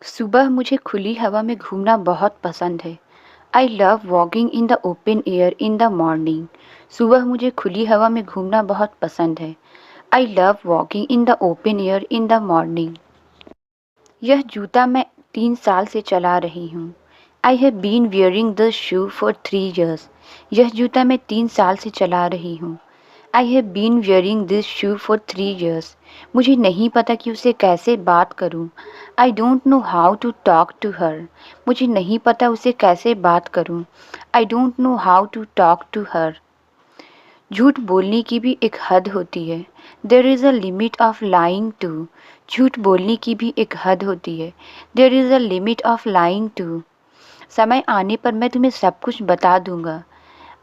सुबह मुझे खुली हवा में घूमना बहुत पसंद है। I love walking in the open air in the morning. सुबह मुझे खुली हवा में घूमना बहुत पसंद है। I love walking in the open air in the morning. यह जूता मैं 3 साल से चला रही हूँ। I have been wearing this shoe for 3 years। यह जूता मैं 3 साल से चला रही हूँ। I have been wearing this shoe for 3 years। मुझे नहीं पता कि उसे कैसे बात करूं। I don't know how to talk to her. मुझे नहीं पता उसे कैसे बात करूं। I don't know how to talk to her. झूठ बोलने की भी एक हद होती है। There is a limit of lying too. झूठ बोलने की भी एक हद होती है। There is a limit of lying too. समय आने पर मैं तुम्हें सब कुछ बता दूंगा।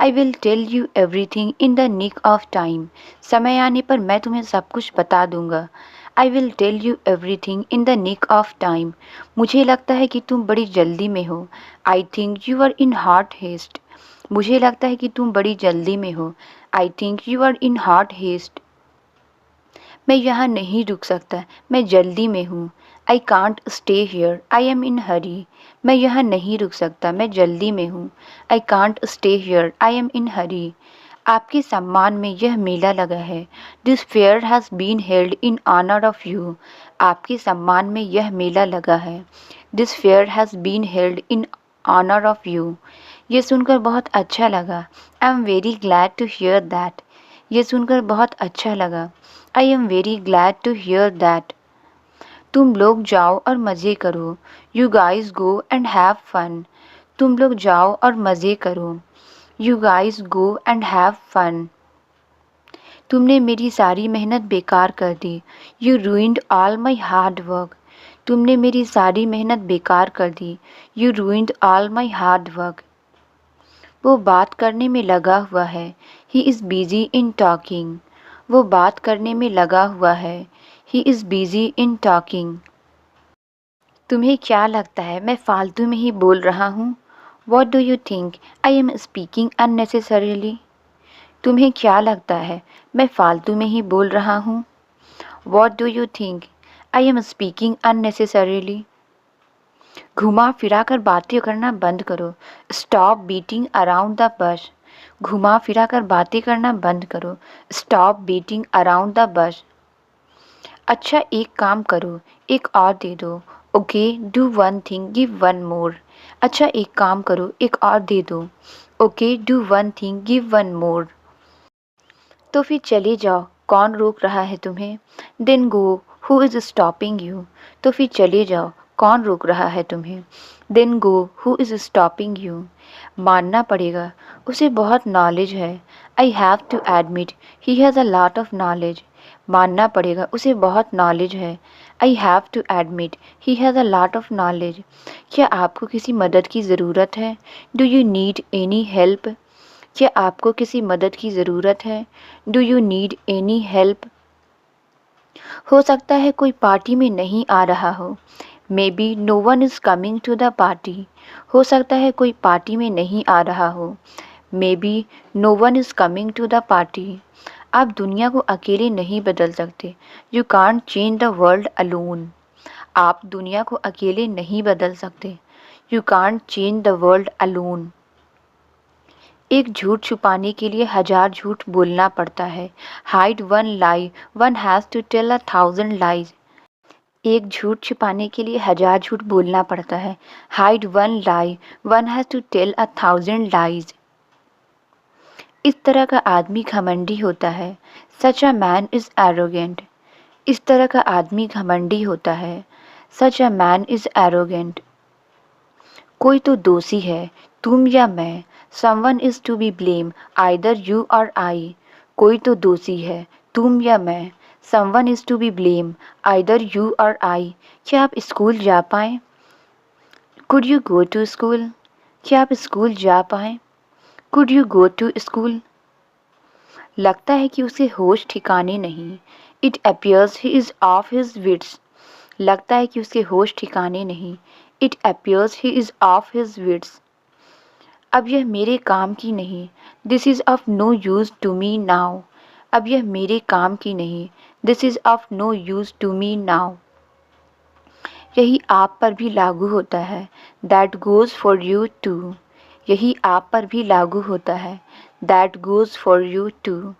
I will tell you everything in the nick of time. समय आने पर मैं तुम्हें सब कुछ बता दूंगा। I will tell you everything in the nick of time. मुझे लगता है कि तुम बड़ी जल्दी में हो। I think you are in hot haste. मुझे लगता है कि तुम बड़ी जल्दी में हो। I think you are in hot haste. मैं यहाँ नहीं रुक सकता, मैं जल्दी में हूँ। I can't stay here, I am in hurry. मैं यहाँ नहीं रुक सकता, मैं जल्दी में हूँ। I can't stay here, I am in hurry. आपके सम्मान में यह मेला लगा है। This fair has been held in honour of you. आपके सम्मान में यह मेला लगा है। This fair has been held in honour of you. ये सुनकर बहुत अच्छा लगा। I am very glad to hear that. ये सुनकर बहुत अच्छा लगा। I am very glad to hear that. तुम लोग जाओ और मज़े करो। You guys go and have fun. तुम लोग जाओ और मज़े करो। You guys go and have fun. तुमने मेरी सारी मेहनत बेकार कर दी। You ruined all my hard work. तुमने मेरी सारी मेहनत बेकार कर दी। You ruined all my hard work. वो बात करने में लगा हुआ है। He is busy in talking. वो बात करने में लगा हुआ है। He is busy in talking. तुम्हें क्या लगता है मैं फालतू में ही बोल रहा हूँ? What do you think I am speaking unnecessarily? तुम्हें क्या लगता है मैं फालतू में ही बोल रहा हूँ? What do you think I am speaking unnecessarily? घुमा फिरा कर बातें करना बंद करो। Stop beating around the bush. घुमा फिरा कर बातें करना बंद करो। Stop beating around the bush. अच्छा एक काम करो, एक और दे दो। Okay do one thing give one more. अच्छा एक काम करो, एक और दे दो। Okay do one thing give one more. तो फिर चले जाओ, कौन रोक रहा है तुम्हें? Then go, who is stopping you? तो फिर चले जाओ, कौन रोक रहा है तुम्हें? Then go, who is stopping you? मानना पड़ेगा, उसे बहुत नॉलेज है। I have to admit he has a lot of knowledge. मानना पड़ेगा, उसे बहुत नॉलेज है। I have to admit he has a lot of knowledge. क्या आपको किसी मदद की ज़रूरत है? Do you need any help? क्या आपको किसी मदद की ज़रूरत है? Do you need any help? हो सकता है कोई पार्टी में नहीं आ रहा हो। Maybe no one is coming to the party. हो सकता है कोई पार्टी में नहीं आ रहा हो। Maybe no one is coming to the party. आप दुनिया को अकेले नहीं बदल सकते। You can't change the world alone. आप दुनिया को अकेले नहीं बदल सकते। You can't change the world alone. एक झूठ छुपाने के लिए 1000 झूठ बोलना पड़ता है। Hide one lie one has to tell 1000 lies. एक झूठ छुपाने के लिए 1000 झूठ बोलना पड़ता है। Hide one lie one has to tell 1000 lies. इस तरह का आदमी घमंडी होता है। Such a man is arrogant. इस तरह का आदमी घमंडी होता है। Such a man is arrogant. कोई तो दोषी है, तुम या मैं। Someone is to be blame, either you or I. कोई तो दोषी है, तुम या मैं। Someone is to be blame, either you or I. क्या आप स्कूल जा पाएँ? Could you go to school? क्या आप स्कूल जा पाएँ? Could you go to school? लगता है कि उसे होश ठिकाने नहीं। It appears he is off his wits. लगता है कि उसके होश ठिकाने नहीं। It appears he is off his wits. अब यह मेरे काम की नहीं। This is of no use to me now. अब यह मेरे काम की नहीं। This is of no use to me now. यही आप पर भी लागू होता है, that goes for you too. यही आप पर भी लागू होता है, that goes for you too.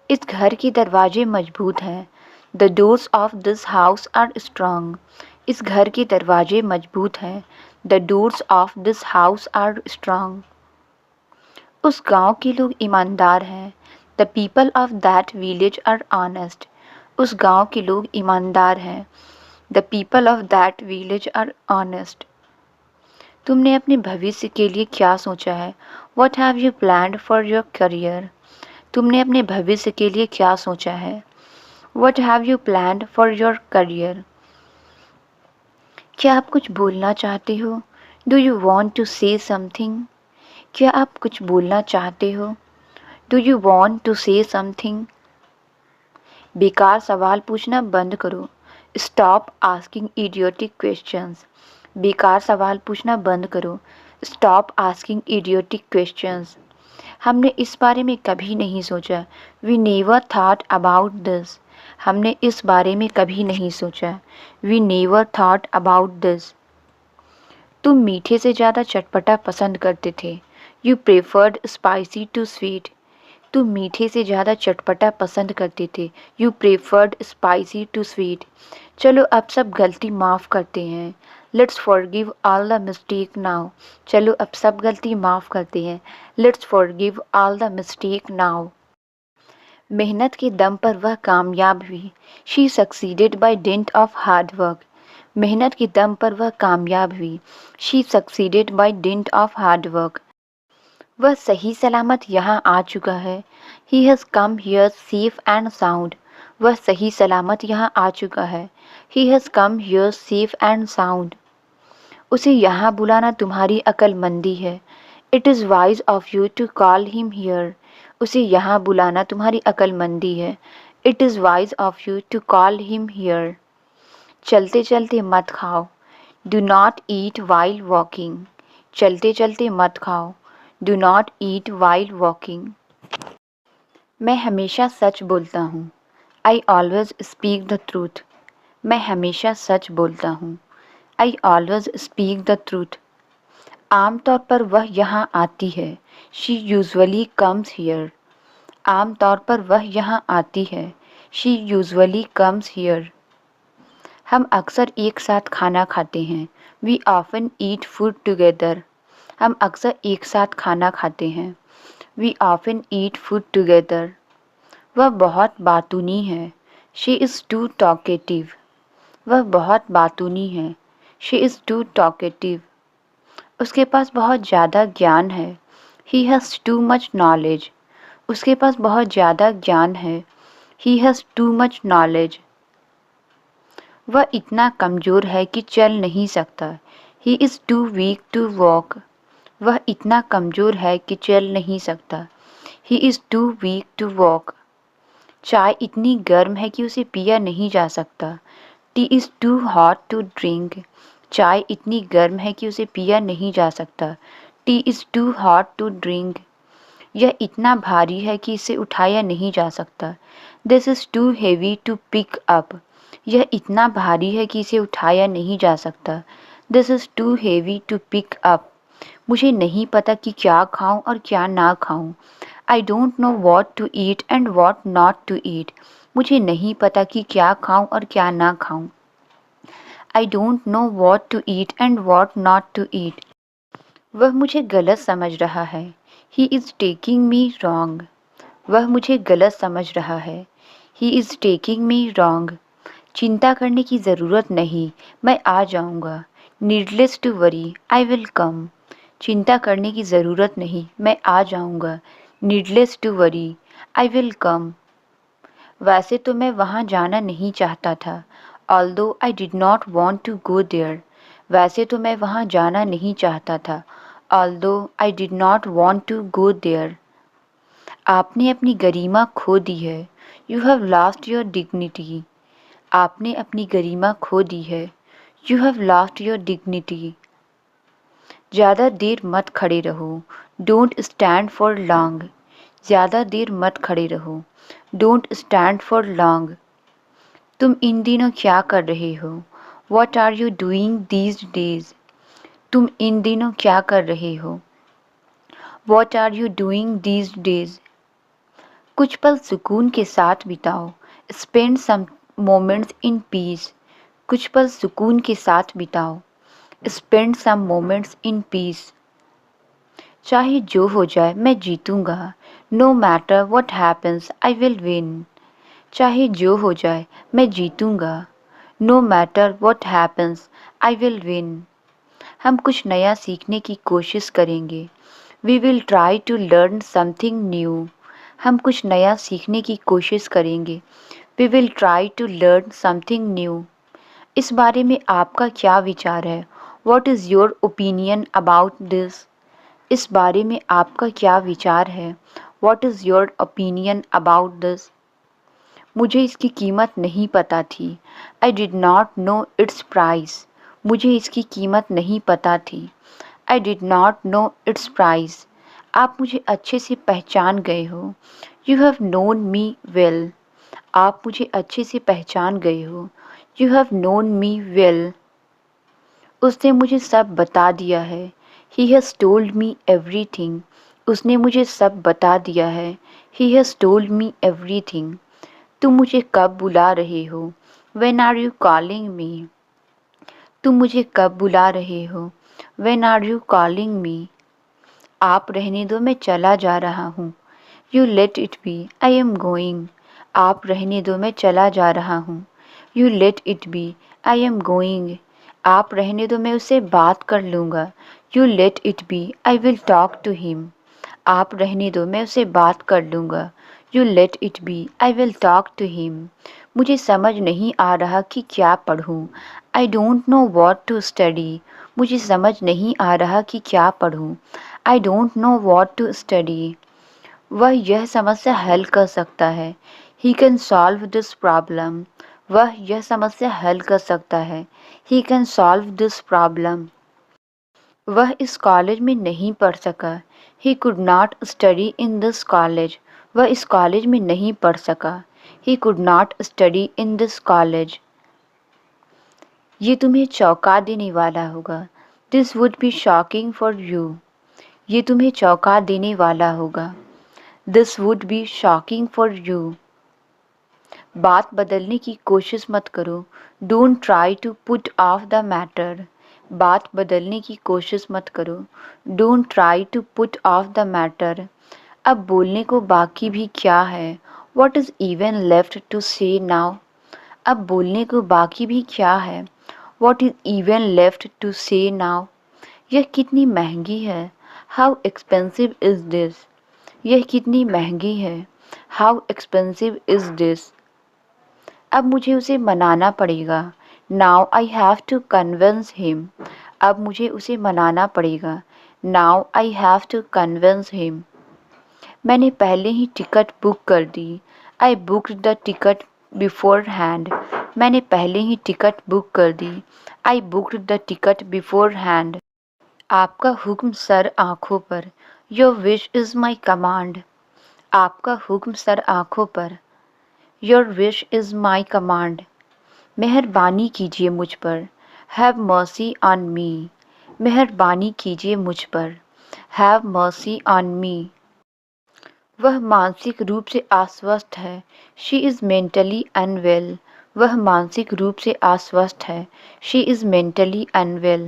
इस घर के दरवाजे मजबूत हैं, the doors of this house are strong. इस घर के दरवाजे मजबूत हैं, the doors of this house are strong. उस गांव के लोग ईमानदार हैं, the people of that village are honest. उस गांव के लोग ईमानदार हैं, the people of that village are honest. तुमने अपने भविष्य के लिए क्या सोचा है? What have you planned for your career? तुमने अपने भविष्य के लिए क्या सोचा है? What have you planned for your career? क्या आप कुछ बोलना चाहते हो? Do you want to say something? क्या आप कुछ बोलना चाहते हो? Do you want to say something? बेकार सवाल पूछना बंद करो, स्टॉप आस्किंग इडियोटिक क्वेश्चंस। बेकार सवाल पूछना बंद करो, स्टॉप आस्किंग इडियोटिक क्वेश्चंस। हमने इस बारे में कभी नहीं सोचा, we never thought about this. हमने इस बारे में कभी नहीं सोचा, we never thought about this. तुम मीठे से ज़्यादा चटपटा पसंद करते थे, you preferred spicy to sweet. तुम मीठे से ज़्यादा चटपटा पसंद करते थे, you preferred spicy to sweet. चलो अब सब गलती माफ़ करते हैं, let's forgive all the mistake now. चलो अब सब गलती माफ़ करते हैं, let's forgive all the mistake now. मेहनत के दम पर वह कामयाब हुई, she succeeded by didn't of hard work. मेहनत के दम पर वह कामयाब हुई, she succeeded by didn't of hard work. वह सही सलामत यहाँ आ चुका है, he has come here safe and sound. वह सही सलामत यहाँ आ चुका है, he has come here safe and sound. उसे यहाँ बुलाना तुम्हारी अक्लमंदी है, it is wise of you to call him here. उसे यहाँ बुलाना तुम्हारी अक्लमंदी है, it is wise of you to call him here. चलते चलते मत खाओ, do not eat while walking. चलते चलते मत खाओ, do not eat while walking. मैं हमेशा सच बोलता हूँ, I always speak the truth. मैं हमेशा सच बोलता हूँ, I always speak the truth. आम तौर पर वह यहाँ आती है, शी यूजुअली कम्स हियर। आम तौर पर वह यहाँ आती है, शी यूजुअली कम्स हियर। हम अक्सर एक साथ खाना खाते हैं, we often eat food together. हम अक्सर एक साथ खाना खाते हैं, we often eat food together. वह बहुत बातूनी है, शी इज़ टू टॉकेटिव। वह बहुत बातूनी है, शी इज़ टू टॉकेटिव। उसके पास बहुत ज़्यादा ज्ञान है, he has too much knowledge. उसके पास बहुत ज़्यादा ज्ञान है, he has too much knowledge. वह इतना कमज़ोर है कि चल नहीं सकता, he is too weak to walk. वह इतना कमज़ोर है कि चल नहीं सकता, he is too weak to walk. चाय इतनी गर्म है कि उसे पिया नहीं जा सकता, tea is too hot to drink. चाय इतनी गर्म है कि उसे पिया नहीं जा सकता, tea is too hot to drink. यह इतना भारी है कि इसे उठाया नहीं जा सकता, this is too heavy to pick up. यह इतना भारी है कि इसे उठाया नहीं जा सकता, this is too heavy to pick up. मुझे नहीं पता कि क्या खाऊं और क्या ना खाऊं, I don't know what to eat and what not to eat. मुझे नहीं पता कि क्या खाऊं और क्या ना खाऊं, I don't know what to eat and what not to eat. वह मुझे गलत समझ रहा है, he is taking me wrong. वह मुझे गलत समझ रहा है, he is taking me wrong. चिंता करने की ज़रूरत नहीं, मैं आ जाऊँगा, needless to worry I will come. चिंता करने की ज़रूरत नहीं, मैं आ जाऊँगा, needless to worry I will come. वैसे तो मैं वहाँ जाना नहीं चाहता था, although I did not want to go there. वैसे तो मैं वहाँ जाना नहीं चाहता था, although I did not want to go there. आपने अपनी गरिमा खो दी है, you have lost your dignity. आपने अपनी गरिमा खो दी है, you have lost your dignity. ज़्यादा देर मत खड़े रहो, डोंट स्टैंड फॉर लॉन्ग। ज़्यादा देर मत खड़े रहो, डोंट स्टैंड फॉर लॉन्ग। तुम इन दिनों क्या कर रहे हो, What are you doing these days? तुम इन दिनों क्या कर रहे हो? What are you doing these days? कुछ पल सुकून के साथ बिताओ। Spend some moments in peace. कुछ पल सुकून के साथ बिताओ। Spend some moments in peace. चाहे जो हो जाए मैं जीतूंगा। No matter what happens, I will win. चाहे जो हो जाए मैं जीतूंगा। No matter what happens, I will win. हम कुछ नया सीखने की कोशिश करेंगे। We will try to learn something new. हम कुछ नया सीखने की कोशिश करेंगे। We will try to learn something new. इस बारे में आपका क्या विचार है? What is your opinion about this? इस बारे में आपका क्या विचार है? What is your opinion about this? मुझे इसकी कीमत नहीं पता थी। I did not know its price. मुझे इसकी कीमत नहीं पता थी। I did not know its price. आप मुझे अच्छे से पहचान गए हो। You have known me well. आप मुझे अच्छे से पहचान गए हो। You have known me well. उसने मुझे सब बता दिया है। He has told me everything. उसने मुझे सब बता दिया है। He has told me everything. तुम मुझे कब बुला रहे हो? When are you calling me? तुम मुझे कब बुला रहे हो? When are you calling me? आप रहने दो मैं चला जा रहा हूँ। You let it be. I am going. आप रहने दो मैं चला जा रहा हूँ। You let it be. I am going. आप रहने दो मैं उससे बात कर लूँगा। You let it be. I will talk to him. आप रहने दो मैं उसे बात कर लूँगा। You let it be. I will talk to him. मुझे समझ नहीं आ रहा कि क्या पढ़ूँ। I don't know what to study. मुझे समझ नहीं आ रहा कि क्या पढ़ूँ। I don't know what to study. वह यह समस्या हल कर सकता है। He can solve this problem. वह यह समस्या हल कर सकता है। He can solve this problem. वह इस कॉलेज में नहीं पढ़ सका। He could not study in this college. वह इस कॉलेज में नहीं पढ़ सका। He could not study in this college. ये तुम्हें चौंका देने वाला होगा। This would be shocking for you. ये तुम्हें चौंका देने वाला होगा। This would be shocking for you. बात बदलने की कोशिश मत करो। Don't try to put off the matter. बात बदलने की कोशिश मत करो। Don't try to put off the matter. अब बोलने को बाकी भी क्या है? What is even left to say now? अब बोलने को बाकी भी क्या है? What is even left to say now? यह कितनी महंगी है? How expensive is this? यह कितनी महंगी है? How expensive is this? अब मुझे उसे मनाना पड़ेगा। Now I have to convince him. अब मुझे उसे मनाना पड़ेगा। Now I have to convince him. मैंने पहले ही टिकट बुक कर दी। I booked the ticket beforehand. मैंने पहले ही टिकट बुक कर दी। I booked the ticket beforehand. आपका हुक्म सर आँखों पर। Your wish is my command. आपका हुक्म सर आँखों पर। Your wish is my command. मेहरबानी कीजिए मुझ पर। Have mercy on me. मेहरबानी कीजिए मुझ पर। Have mercy on me. वह मानसिक रूप से अस्वस्थ है। She is mentally unwell. वह मानसिक रूप से अस्वस्थ है। She is mentally unwell.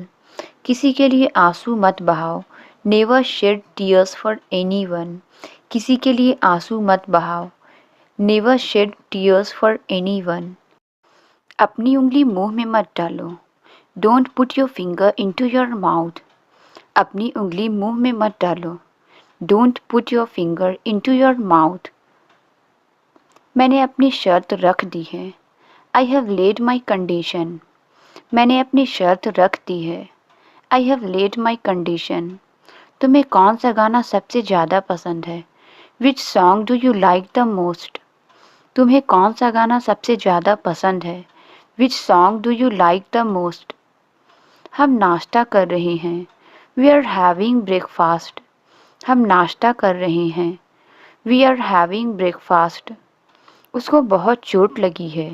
किसी के लिए आंसू मत बहाओ। Never shed tears for anyone. किसी के लिए आंसू मत बहाओ। Never shed tears for anyone. अपनी उंगली मुंह में मत डालो। Don't put your finger into your mouth. अपनी उंगली मुंह में मत डालो। Don't put your finger into your mouth. मैंने अपनी शर्त रख दी है। I have laid my condition. मैंने अपनी शर्त रख दी है। I have laid my condition. तुम्हें कौन सा गाना सबसे ज़्यादा पसंद है? Which song do you like the most? तुम्हें कौन सा गाना सबसे ज़्यादा पसंद है? Which song do you like the most? हम नाश्ता कर रहे हैं। We are having breakfast. हम नाश्ता कर रहे हैं। We are having breakfast. उसको बहुत चोट लगी है।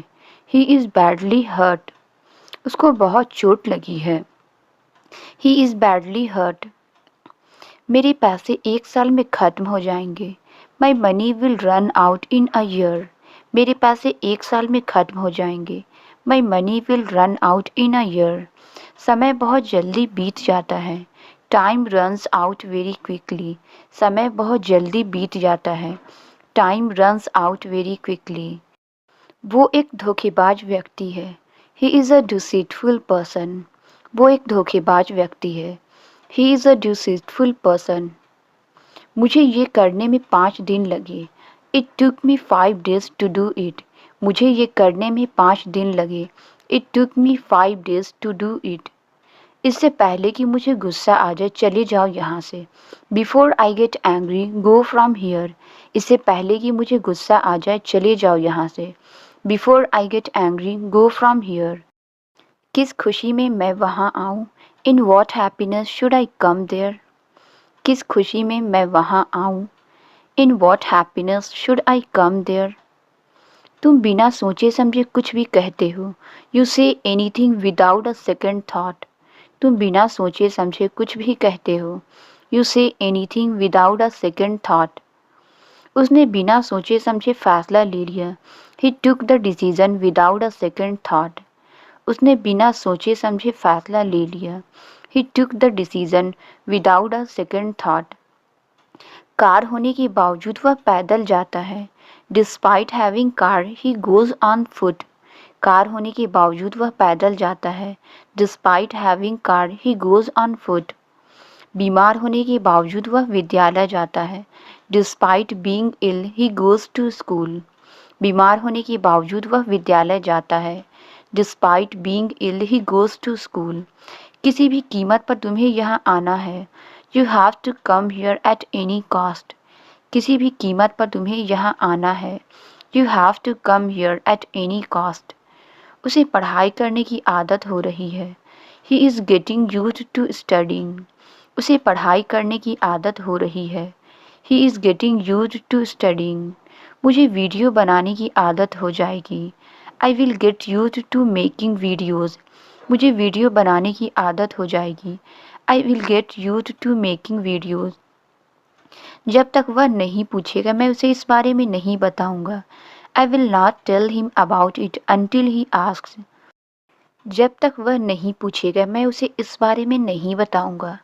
He is badly hurt. उसको बहुत चोट लगी है। He is badly hurt. मेरे पैसे 1 साल में ख़त्म हो जाएंगे। My money will run out in a year. मेरे पैसे 1 साल में ख़त्म हो जाएंगे। My money will run out in a year. समय बहुत जल्दी बीत जाता है। Time runs out very quickly. समय बहुत जल्दी बीत जाता है। Time runs out very quickly. वो एक धोखेबाज व्यक्ति है। He is a deceitful person. वो एक धोखेबाज व्यक्ति है। He is a deceitful person. मुझे ये करने में 5 दिन लगे। It took me 5 days to do it. मुझे ये करने में 5 दिन लगे। It took me 5 days to do it. इससे पहले कि मुझे गुस्सा आ जाए चले जाओ यहाँ से। Before I get angry go from here. इससे पहले कि मुझे गुस्सा आ जाए चले जाओ यहाँ से। Before I get angry go from here. किस खुशी में मैं वहाँ आऊँ। In what happiness should I come there. किस खुशी में मैं वहाँ आऊँ। In what happiness should I come there. तुम बिना सोचे समझे कुछ भी कहते हो। You say anything without a second thought. तुम बिना सोचे समझे कुछ भी कहते हो। You say anything without a second thought. उसने बिना सोचे समझे फैसला ले लिया। He took the decision without a second thought. उसने बिना सोचे समझे फैसला ले लिया। He took the decision without a second thought. Car होने के बावजूद वह पैदल जाता है। Despite having car he goes on foot. Car होने के बावजूद वह पैदल जाता है। Despite having car he goes on foot. बीमार होने के बावजूद वह विद्यालय जाता है। Despite being ill he goes to school. बीमार होने के बावजूद वह विद्यालय जाता है। Despite being ill he goes to school. किसी भी कीमत पर तुम्हें यहाँ आना है। You have to come here at any cost. किसी भी कीमत पर तुम्हें यहाँ आना है। You have to come here at any cost. उसे पढ़ाई करने की आदत हो रही है। He is getting used to studying. उसे पढ़ाई करने की आदत हो रही है। He is getting used to studying. मुझे वीडियो बनाने की आदत हो जाएगी। I will get used to making videos. मुझे वीडियो बनाने की आदत हो जाएगी। I will get used to making videos. जब तक वह नहीं पूछेगा मैं उसे इस बारे में नहीं बताऊंगा। I will not tell him about it until he asks. जब तक वह नहीं पूछेगा मैं उसे इस बारे में नहीं बताऊंगा।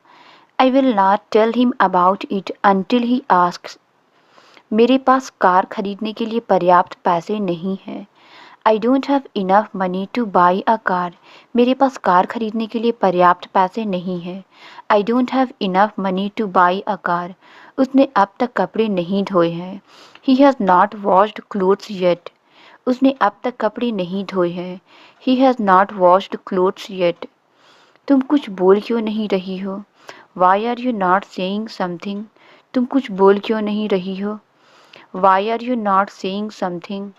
I will not tell him about it until he asks. मेरे पास कार खरीदने के लिए पर्याप्त पैसे नहीं हैं। I don't have enough money to buy a car. मेरे पास कार खरीदने के लिए पर्याप्त पैसे नहीं हैं। I don't have enough money to buy a car. उसने अब तक कपड़े नहीं धोए हैं। He has not washed clothes yet. उसने अब तक कपड़े नहीं धोए हैं। He has not washed clothes yet. तुम कुछ बोल क्यों नहीं रही हो। Why are you not saying something. तुम कुछ बोल क्यों नहीं रही हो। Why are you not saying something.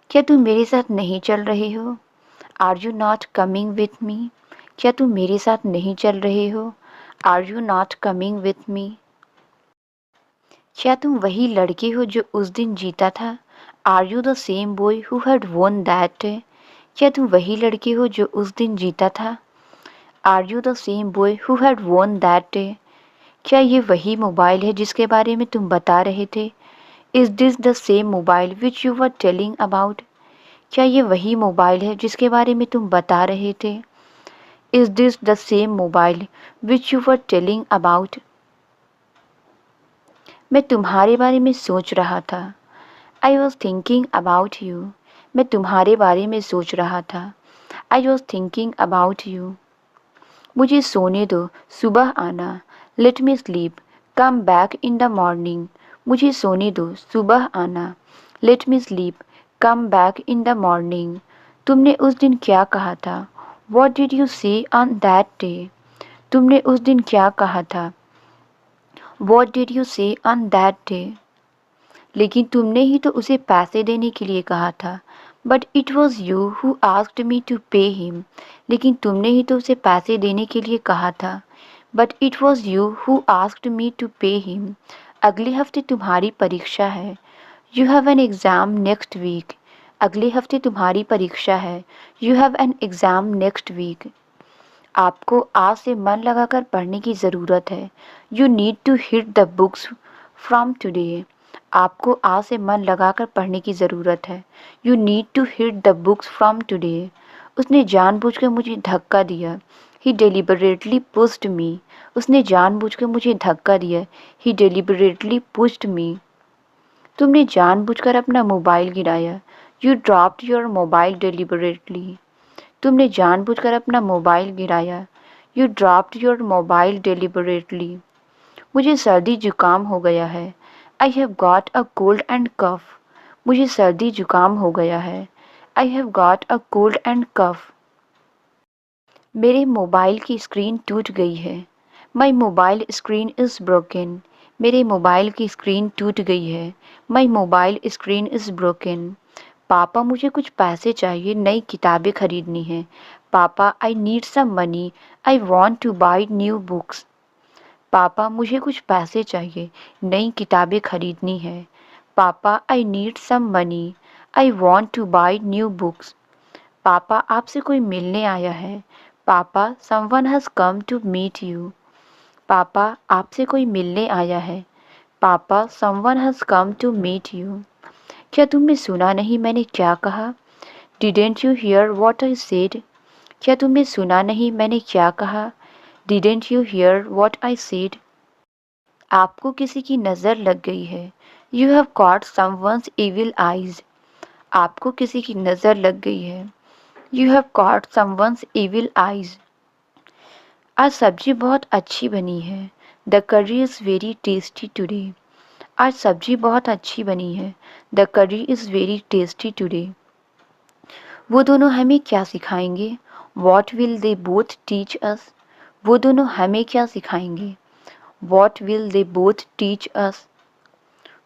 क्या तुम मेरे साथ नहीं चल रहे हो। Are you not coming with me. क्या तुम मेरे साथ नहीं चल रहे हो। Are you not coming with me. क्या तुम वही लड़के हो जो उस दिन जीता था। Are you the same boy who had won that day. क्या तुम वही लड़के हो जो उस दिन जीता था। Are you the same boy who had won that day. क्या ये वही मोबाइल है जिसके बारे में तुम बता रहे थे। Is this the same mobile which you were telling about. क्या ये वही मोबाइल है जिसके बारे में तुम बता रहे थे। Is this the same mobile which you were telling about. मैं तुम्हारे बारे में सोच रहा था। I was thinking about you. मैं तुम्हारे बारे में सोच रहा था। I was thinking about you. मुझे सोने दो सुबह आना। Let me sleep come back in the morning. मुझे सोने दो सुबह आना। Let me sleep come back in the morning. तुमने उस दिन क्या कहा था। वॉट डिड यू से ऑन दैट डे। तुमने उस दिन क्या कहा था। वॉट डिड यू से ऑन दैट डे। लेकिन तुमने ही तो उसे पैसे देने के लिए कहा था। But it was you who asked me to pay him. लेकिन तुमने ही तो उसे पैसे देने के लिए कहा था। But it was you who asked me to pay him. अगले हफ्ते तुम्हारी परीक्षा है। You have an exam next week. अगले हफ्ते तुम्हारी परीक्षा है। You have an exam next week. आपको आज से मन लगाकर पढ़ने की ज़रूरत है। You need to hit the books from today. आपको आज से मन लगाकर पढ़ने की ज़रूरत है। You need to hit the books from today. उसने जानबूझकर मुझे धक्का दिया। He deliberately pushed me. उसने जानबूझकर मुझे धक्का दिया। He deliberately pushed me. तुमने जानबूझकर अपना मोबाइल गिराया। You dropped your mobile deliberately. तुमने जानबूझकर अपना मोबाइल गिराया। You dropped your mobile deliberately. मुझे सर्दी जुकाम हो गया है। I have got a cold and cough. मुझे सर्दी जुकाम हो गया है। I have got a cold and cough. मेरे मोबाइल की स्क्रीन टूट गई है। My mobile screen is broken. मेरे मोबाइल की स्क्रीन टूट गई है। My mobile screen is broken. पापा मुझे कुछ पैसे चाहिए, नई किताबें खरीदनी है। पापा I need some money. I want to buy new books. पापा मुझे कुछ पैसे चाहिए, नई किताबें खरीदनी है। पापा I need some money. I want to buy new books. पापा आपसे कोई मिलने आया है। पापा someone has come to meet you. पापा आपसे कोई मिलने आया है। पापा someone has come to meet you. क्या तुमने सुना नहीं मैंने क्या कहा? Didn't you hear what I said. क्या तुमने सुना नहीं मैंने क्या कहा? Didn't you hear what I said. आपको किसी की नज़र लग गई है। You have caught someone's evil eyes. आपको किसी की नज़र लग गई है। You have caught someone's evil eyes. आज सब्जी बहुत अच्छी बनी है। द करी इज़ वेरी टेस्टी टुडे। आज सब्जी बहुत अच्छी बनी है। द करी इज़ वेरी टेस्टी टुडे। वो दोनों हमें क्या सिखाएंगे? What will they both teach us. वो दोनों हमें क्या सिखाएंगे? What will they both teach us.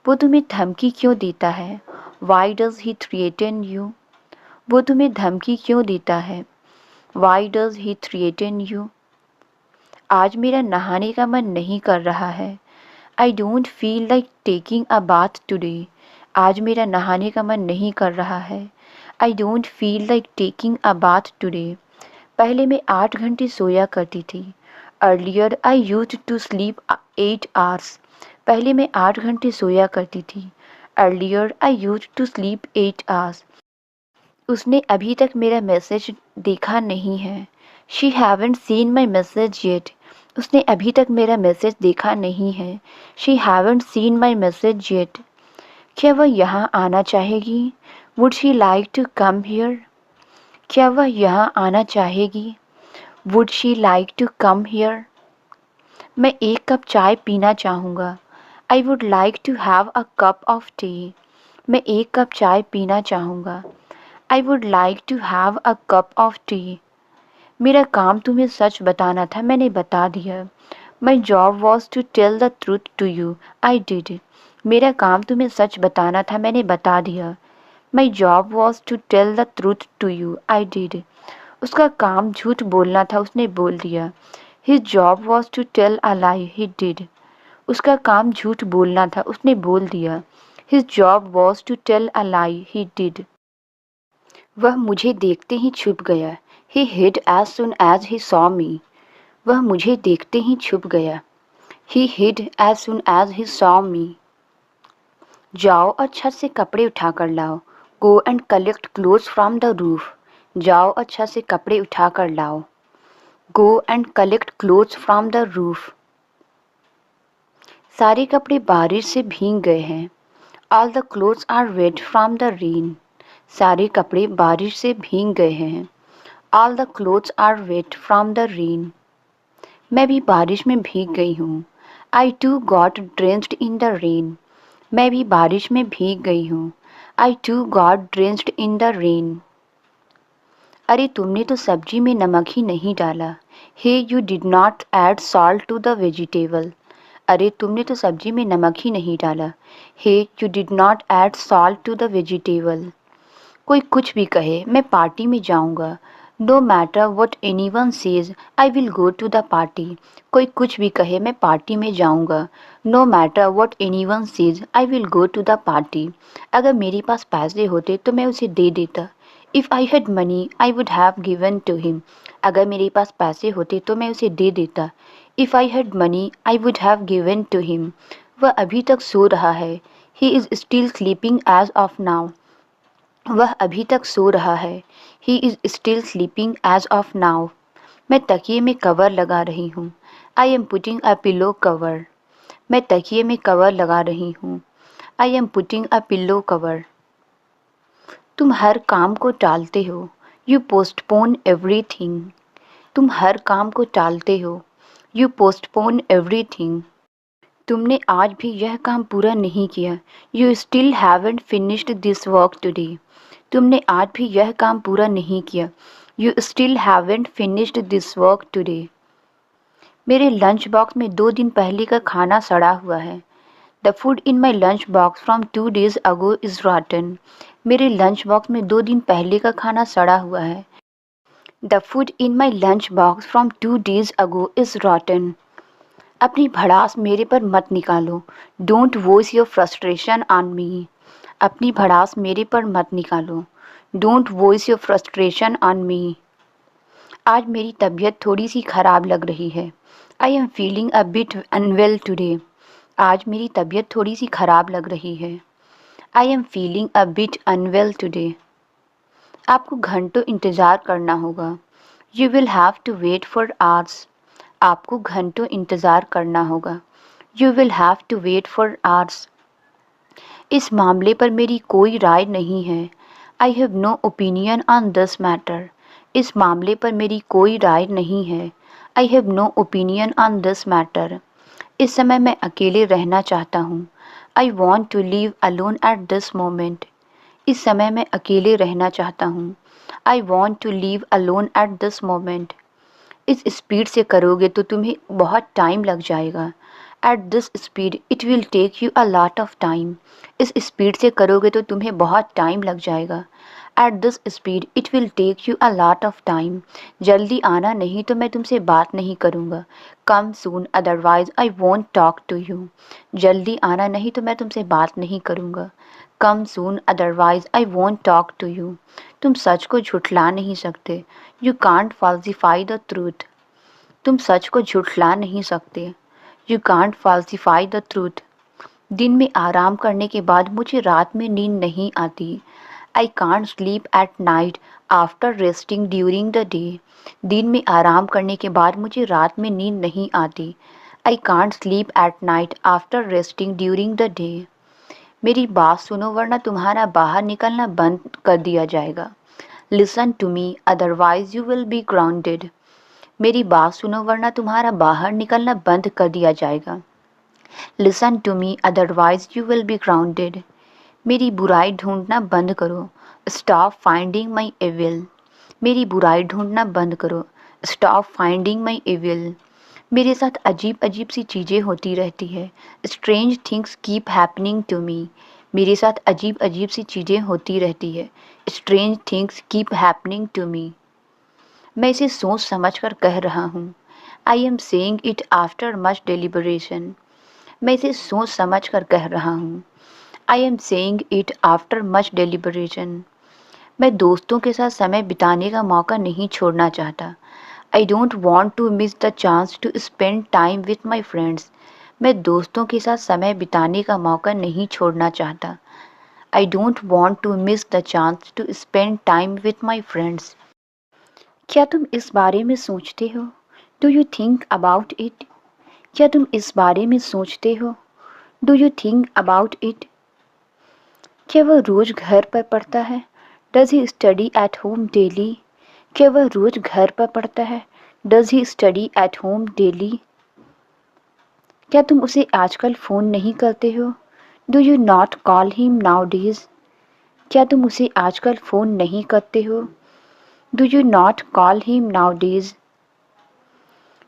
वो तुम्हें धमकी क्यों देता है? Why does he threaten you. वो तुम्हें धमकी क्यों देता है? Why does he threaten you. आज मेरा नहाने का मन नहीं कर रहा है। I don't feel like taking a bath today. आज मेरा नहाने का मन नहीं कर रहा है। I don't feel like taking a bath today. पहले मैं 8 घंटे सोया करती थी। Earlier I used to sleep 8 hours. पहले मैं 8 घंटे सोया करती थी। Earlier I used to sleep 8 hours. उसने अभी तक मेरा मैसेज देखा नहीं है। She haven't seen my message yet. उसने अभी तक मेरा मैसेज देखा नहीं है। She haven't seen my message yet. क्या वह यहाँ आना चाहेगी? Would she like to come here. क्या वह यहाँ आना चाहेगी? Would she like to come here. मैं एक कप चाय पीना चाहूँगा। I would like to have a cup of tea. मैं एक कप चाय पीना चाहूँगा। I would like to have a cup of tea. मेरा काम तुम्हें सच बताना था, मैंने बता दिया। My job was to tell the truth to you. I did. मेरा काम तुम्हें सच बताना था, मैंने बता दिया। My job was to tell the truth to you. I did. उसका काम झूठ बोलना था, उसने बोल दिया। His job was to tell a lie. He did. उसका काम झूठ बोलना था, उसने बोल दिया। His job was to tell a lie. He did. वह मुझे देखते ही छुप गया। He hid as soon as he saw me. वह मुझे देखते ही छुप गया। He hid as soon as he saw me. जाओ और छत से कपड़े उठा कर लाओ। Go and collect clothes from the roof. जाओ और छत से कपड़े उठा कर लाओ। Go and collect clothes from the roof. सारे कपड़े बारिश से भीग गए हैं। All the clothes are wet from the rain. सारे कपड़े बारिश से भीग गए हैं। All the clothes are wet from the rain. मैं भी बारिश में भीग गई हूँ। I too got drenched in the rain. मैं भी बारिश में भीग गई हूँ। I too got drenched in the rain. अरे तुमने तो सब्जी में नमक ही नहीं डाला। Hey, you did not add salt to the vegetable. अरे तुमने तो सब्जी में नमक ही नहीं डाला। Hey, you did not add salt to the vegetable. कोई कुछ भी कहे, मैं पार्टी में जाऊंगा। No matter what anyone says, I will go to the party. कोई कुछ भी कहे, मैं पार्टी में जाऊंगा। No matter what anyone sees I will go to the party. अगर मेरे पास पैसे होते तो मैं उसे दे देता। If I had money I would have given to him. अगर मेरे पास पैसे होते तो मैं उसे दे देता। If I had money I would have given to him. वह अभी तक सो रहा है। He is still sleeping as of now. वह अभी तक सो रहा है। He is still sleeping as of now. मैं तकिए में कवर लगा रही हूँ। I am putting a pillow cover. मैं तकिए में कवर लगा रही हूँ। I am putting a pillow cover. तुम हर काम को टालते हो। You postpone everything. तुम हर काम को टालते हो। You postpone everything. तुमने आज भी यह काम पूरा नहीं किया। You still haven't finished this work today. तुमने आज भी यह काम पूरा नहीं किया। You still haven't finished this work today. मेरे लंच बॉक्स में 2 दिन पहले का खाना सड़ा हुआ है। The food in my lunch box from 2 days ago is रॉटन। मेरे लंच बॉक्स में 2 दिन पहले का खाना सड़ा हुआ है। The food in my lunch box from 2 days ago is rotten. अपनी भड़ास मेरे पर मत निकालो। Don't voice your frustration on me. अपनी भड़ास मेरे पर मत निकालो। Don't voice your frustration on me. आज मेरी तबीयत थोड़ी सी ख़राब लग रही है। I am feeling a bit unwell today. आज मेरी तबीयत थोड़ी सी ख़राब लग रही है। I am feeling a bit unwell today. आपको घंटों इंतज़ार करना होगा। You will have to wait for hours. आपको घंटों इंतज़ार करना होगा। You will have to wait for hours. इस मामले पर मेरी कोई राय नहीं है। I have no opinion on this matter. इस मामले पर मेरी कोई राय नहीं है। I have no opinion on this matter. इस समय मैं अकेले रहना चाहता हूँ। I want to live alone at this moment. इस समय मैं अकेले रहना चाहता हूँ। I want to live alone at this moment. इस स्पीड से करोगे तो तुम्हें बहुत टाइम लग जाएगा। At this speed it will take you a lot of time. इस स्पीड से करोगे तो तुम्हें बहुत टाइम लग जाएगा। At this speed it will take you a lot of time. जल्दी आना नहीं तो मैं तुमसे बात नहीं करूँगा। Come soon otherwise I won't talk to you. जल्दी आना नहीं तो मैं तुमसे बात नहीं करूँगा। Come soon otherwise I won't talk to you. तुम सच को झुठला नहीं सकते। You can't falsify the truth. तुम सच को झुठला नहीं सकते। You can't falsify the truth. दिन में आराम करने के बाद मुझे रात में नींद नहीं आती। I can't sleep at night after resting during the day. दिन में आराम करने के बाद मुझे रात में नींद नहीं आती। I can't sleep at night after resting during the day. मेरी बात सुनो वरना तुम्हारा बाहर निकलना बंद कर दिया जाएगा। Listen to me otherwise you will be grounded. मेरी बात सुनो वरना तुम्हारा बाहर निकलना बंद कर दिया जाएगा। Listen to me otherwise you will be grounded. मेरी बुराई ढूंढना बंद करो। Stop finding my evil. मेरी बुराई ढूंढना बंद करो। Stop finding my evil. मेरे साथ अजीब अजीब सी चीज़ें होती रहती है। Strange things keep happening to me. मेरे साथ अजीब अजीब सी चीज़ें होती रहती है। Strange things keep happening to me. मैं इसे सोच समझ कर कह रहा हूँ। I am saying it after much deliberation. मैं इसे सोच समझ कर कह रहा हूँ। I am saying it after much deliberation. मैं दोस्तों के साथ समय बिताने का मौका नहीं छोड़ना चाहता। I don't want to miss the chance to spend time with my friends. मैं दोस्तों के साथ समय बिताने का मौका नहीं छोड़ना चाहता। I don't want to miss the chance to spend time with my friends. क्या तुम इस बारे में सोचते हो? Do you think about it? क्या तुम इस बारे में सोचते हो? Do you think about it? क्या वह रोज़ घर पर पढ़ता है? Does he study at home daily? क्या वह रोज़ घर पर पढ़ता है? Does he study at home daily? क्या तुम उसे आजकल फ़ोन नहीं करते हो? Do you not call him now days? क्या तुम उसे आजकल फ़ोन नहीं करते हो? Do you not call him now days?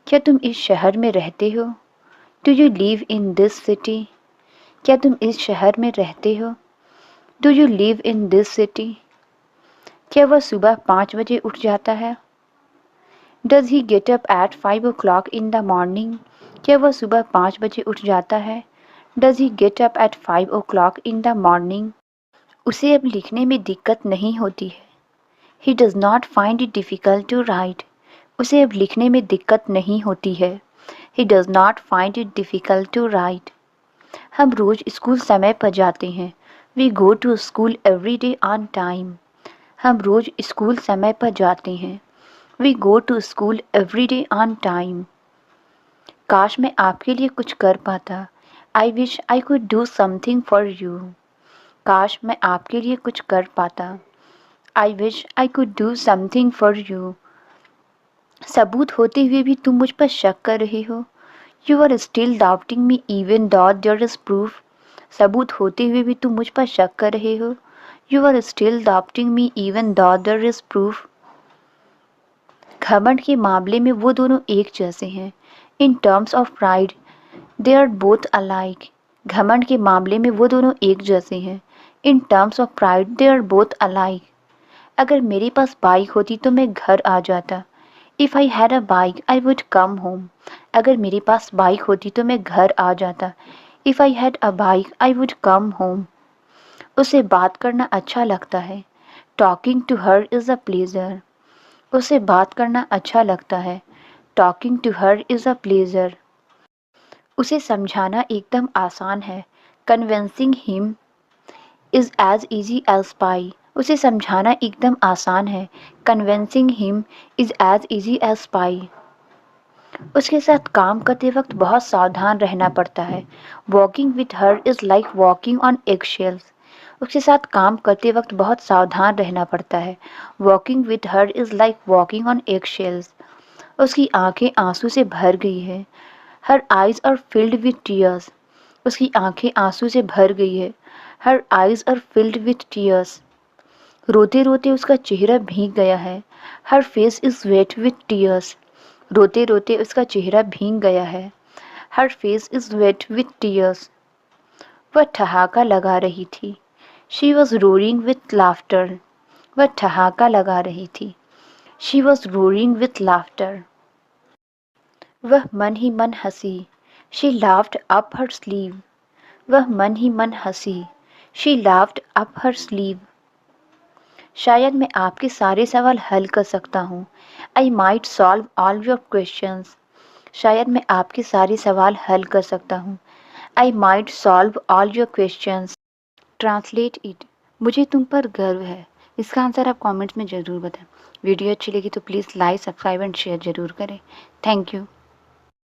क्या तुम इस शहर में रहते हो? Do you live in this city? क्या तुम इस शहर में रहते हो? Do you live in this city? क्या वह सुबह 5 बजे उठ जाता है? Does he get up at 5 o'clock in the morning? क्या वह सुबह 5 बजे उठ जाता है? Does he get up at 5 o'clock in the morning? उसे अब लिखने में दिक्कत नहीं होती है। He does not find it difficult to write. उसे अब लिखने में दिक्कत नहीं होती है। He does not find it difficult to write. हम रोज़ स्कूल समय पर जाते हैं। We go to school every day on time. हम रोज़ स्कूल समय पर जाते हैं। We go to school every day on time. काश मैं आपके लिए कुछ कर पाता। I wish I could do something for you. काश मैं आपके लिए कुछ कर पाता। I wish I could do something for you. सबूत होते हुए भी तुम मुझ पर शक कर रहे हो। You are still doubting me even though there is proof. सबूत होते हुए भी तुम मुझ पर शक कर रहे हो। You are still doubting me even though there is proof. घमंड के मामले में वो दोनों एक जैसे हैं। In terms of pride they are both alike. घमंड के मामले में वो दोनों एक जैसे हैं। In terms of pride they are both alike. अगर मेरे पास बाइक होती तो मैं घर आ जाता। If I had a bike I would come home. अगर मेरे पास बाइक होती तो मैं घर आ जाता। If I had a bike I would come home. उसे बात करना अच्छा लगता है। Talking to her is a pleasure. उसे बात करना अच्छा लगता है। Talking to her is a pleasure. उसे समझाना एकदम आसान है। Convincing him is as easy as pie. उसे समझाना एकदम आसान है। Convincing him is as easy as pie. उसके साथ काम करते वक्त बहुत सावधान रहना पड़ता है। Walking with her is like walking on eggshells. उसके साथ काम करते वक्त बहुत सावधान रहना पड़ता है। Walking with her is like walking on eggshells. उसकी आंखें आंसू से भर गई है। Her eyes are filled with tears. उसकी आंखें आंसू से भर गई है। Her eyes are filled with tears. रोते रोते उसका चेहरा भीग गया है। Her face is wet with tears. रोते रोते उसका चेहरा भीग गया है। Her face is wet with tears. वह ठहाका लगा रही थी। She was roaring with laughter. वह ठहाका लगा रही थी। She was roaring with laughter. वह मन ही मन हंसी। She laughed up her sleeve. वह मन ही मन हंसी। She laughed up her sleeve. शायद मैं आपके सारे सवाल हल कर सकता हूँ। I might solve all your questions. शायद मैं आपके सारे सवाल हल कर सकता हूँ। I might solve all your questions. Translate it. मुझे तुम पर गर्व है। इसका आंसर आप कमेंट्स में ज़रूर बताएं। वीडियो अच्छी लगी तो please like subscribe and share ज़रूर करें। Thank you.